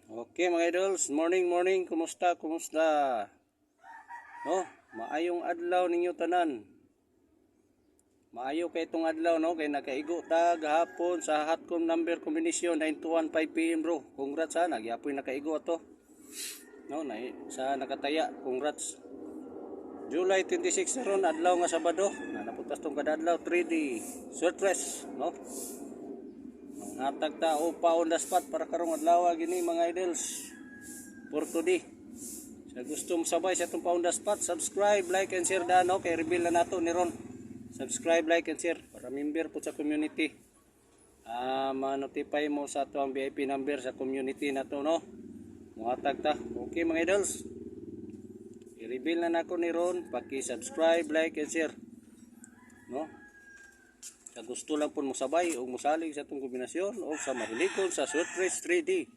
Okay mga idols, morning, kumusta? No, maayong adlaw ninyo tanan. Maayo kay itong adlaw no, kay nakaigo ta gahapon sa hotcom number combination 9 to 1 5 PM bro. Congrats ha, nagyapoy nakaigo ato. No, sa nakataya, congrats. July 26 na ron, adlaw nga Sabado. Naputas tong kadadlaw 3D. Surprise, no? Hatag ta o pa on the spot para karong adlaw gini mga idols. For today. Sa gusto mo sabay sa itong pa on the spot, subscribe, like, and share da no? Kay reveal na nato ni Ron. Subscribe, like, and share para member po sa community. Ma-notify mo sa ito ang VIP number sa community na to no? Muhatag ta. Okay mga idols. I-reveal na nako ni Ron. Paki-subscribe, like, and share. No? Sa gusto lang po mo sabay o musalig sa itong kombinasyon o sa mahilikon sa Surprise 3D.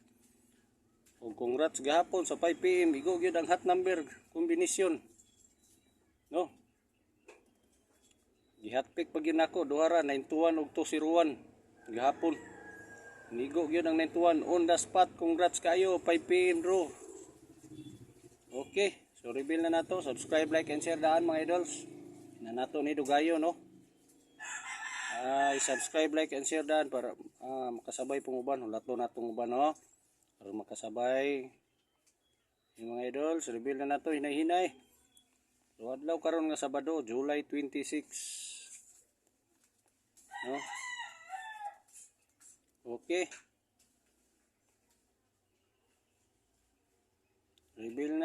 O congrats gahapon sa 5 PM. Igo gyud ang hot number kombinasyon. No? Gihat pick pag ginako duhara 921 ug 201 gahapon. Nigo gyud ang 921 on the spot. Congrats kayo 5 PM bro. Okay, so reveal na nato. Subscribe, like, and share daan mga idols. Na nato ni Dugayo no. I-subscribe, like, and share daan para makasabay pong uban. Hulato na itong uban no. Para makasabay yung mga idols. Reveal na nato hinay-hinay. So adlaw karon nga Sabado, July 26 no. Okay, reveal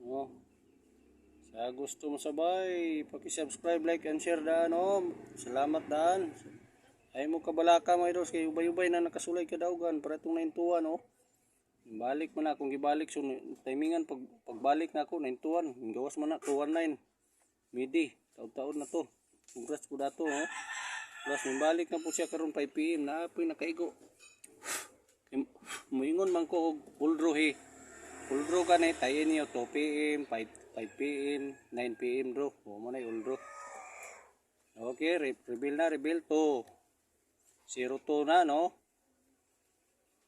no. Sa gusto mo sabay, paki-subscribe, like, and share daan oh. Salamat daan. Ay mo kabalaka mga idols kay ubay-ubay na nakasulay kadaugan para itong 921 oh. Balik man akong gibalik so timingan pagbalik na ako 921 gawas man na 219 midi taud-taud na to. Congrats po dato oh. Plus balik na po siya karon 5 PM na apoy nakaigo. Muingon man ko og puldro he. Puldro kanay tayo niyo 2 PM 5 PM 9 PM bro. O mo na uldro. Okay, reveal to 02 na no.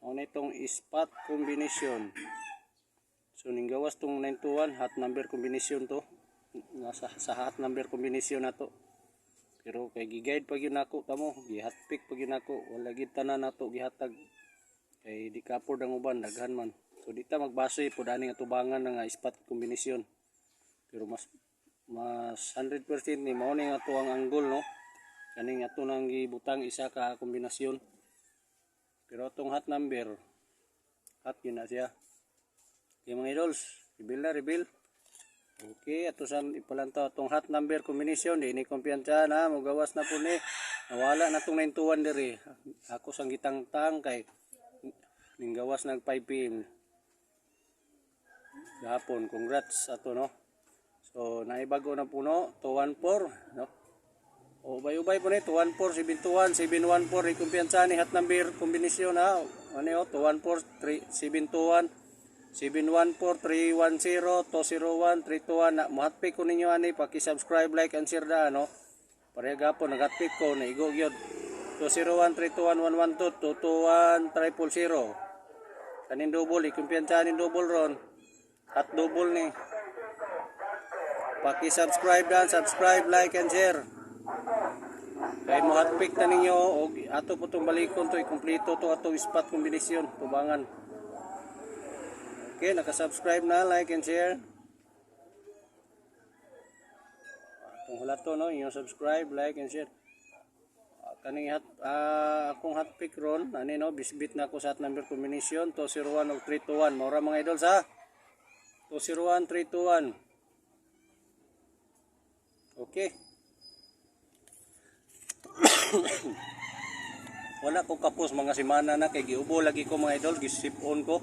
Ano itong spot combination. So ning gawas tong 921 hot number combination to. Nasa sa hot number combination na to. Pero kay gi-guide pag yun ako tamo, gi-hot pick pag yun ako, wala gid tanan nato gihatag. Kay di kapod ang uban daghan man. So di ta magbase pud ani nga tubangan nga spot combination. Pero mas 100% ni mao ni ato ang angle no. Kaning ato nang gibutang isa ka kombinasyon. Pero itong hot number, hot yun na siya. Okay mga idols, reveal. Okay, ato saan ipalantaw itong hot number combination. Di ini kumpiyansa na, magawas na po ni. Nawala na itong 921 diri. Ako sang gitang-tang kay ninggawas nag 5 PM. Gahapon, congrats ato no. So, naibago na po no, 214 no. O ubay-ubay po ni 214 721 714 kumpiyansa ni hot number kombinasyon ha. Ano yo 214 721 714 310 201 321 na mo hot pick ko ninyo ani paki-subscribe, like, and share da no. Pareha gapon nag-hot pick ko na igo gyud 201 321 112 221 000. Kanin double kumpiyansa ni double ron. Hot double ni. Paki-subscribe dan, subscribe, like, and share. Kay mo hot pick na ninyo o ato po itong balikon to ikumpleto to atong spot combination tubangan. Okay, nakasubscribe na, like, and share. Atong hulato no, yung subscribe, like, and share. Kaning akong hot pick ron ani no, bisbit na ko sa hot number combination 201 ug 321. Maura mga idol sa 201 321. Okay. Wala ko kapos mga semana na kay giubo lagi ko mga idol, gisip on ko.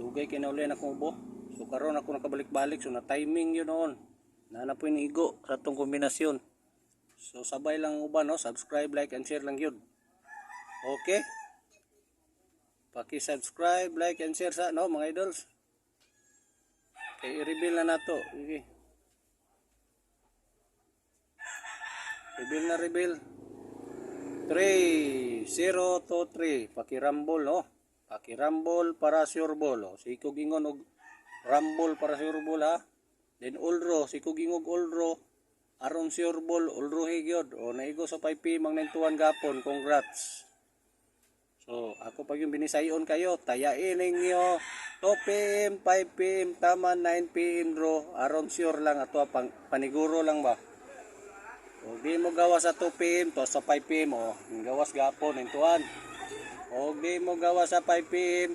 Dugay kay na uli na akong ubo. So karon ako nakabalik-balik so na timing yun noon. Na po yung igo sa tong kombinasyon. So sabay lang uban no, subscribe, like, and share lang yun. Okay? Paki-subscribe, like, and share sa no mga idols. Okay, i-reveal na nato. Okay. Reveal. 3, 0 to 3. Pakirambol, no? Pakirambol para sure ball. O, si Kugingon og rambol para sure ball, ha? Then ulro, si Kugingog ulro. Aron sure ball, ulro higyod. O, naigo sa 5 mang nentuan gapon. Congrats. So, ako pag yung binisayon kayo, tayain ninyo 2 PM, 5 PM, tama 9 PM ro. Aron sure lang, ato paniguro lang ba? O di mo gawas sa 2 PM to sa 5 PM o, gawas gapon intuan. O di mo gawas sa 5 PM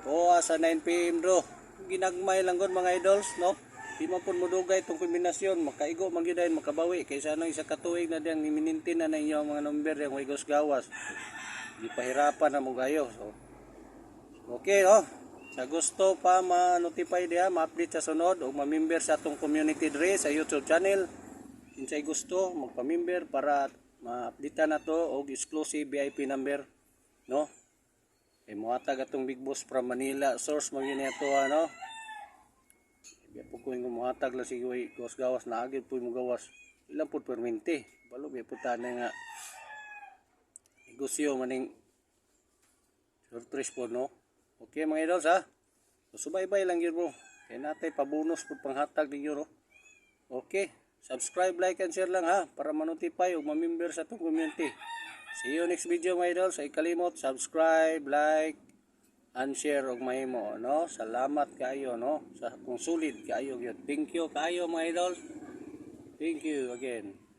to sa 9 PM ro. Ginagmay lang gud mga idols, no? Di man pud modugay itong kombinasyon, makaigo man gyud makabawi kaysa ano isa ka tuig na diyang iminintin na ninyo ang mga number yang igos gawas. Di pahirapan na mo gayo. So, okay, no? Sa gusto pa ma-notify diha, ma-update sa sunod o ma-member sa atong community dre sa YouTube channel. Kinsay gusto magpa-member para ma-update na to og exclusive VIP number, no? Kay mohatag atong Big Boss from Manila source man gyud ato, ano? Biya po ko yung mohatag la si Gawas gawas na agad po mo gawas. Ilang po permente. Balo biya po tanay nga negosyo maning surprise po, no? Okay mga idols, ha? So, subaybay lang yun, bro. Kaya natay pabonus po panghatag ninyo, no? Okay. Subscribe, like, and share lang, ha? Para ma-notify o ma-member sa itong community. See you next video mga idols. Ay kalimot, subscribe, like, and share og mahimo, no? Salamat kayo, no? Sa kung sulit kayo yun. Thank you kayo mga idols. Thank you again.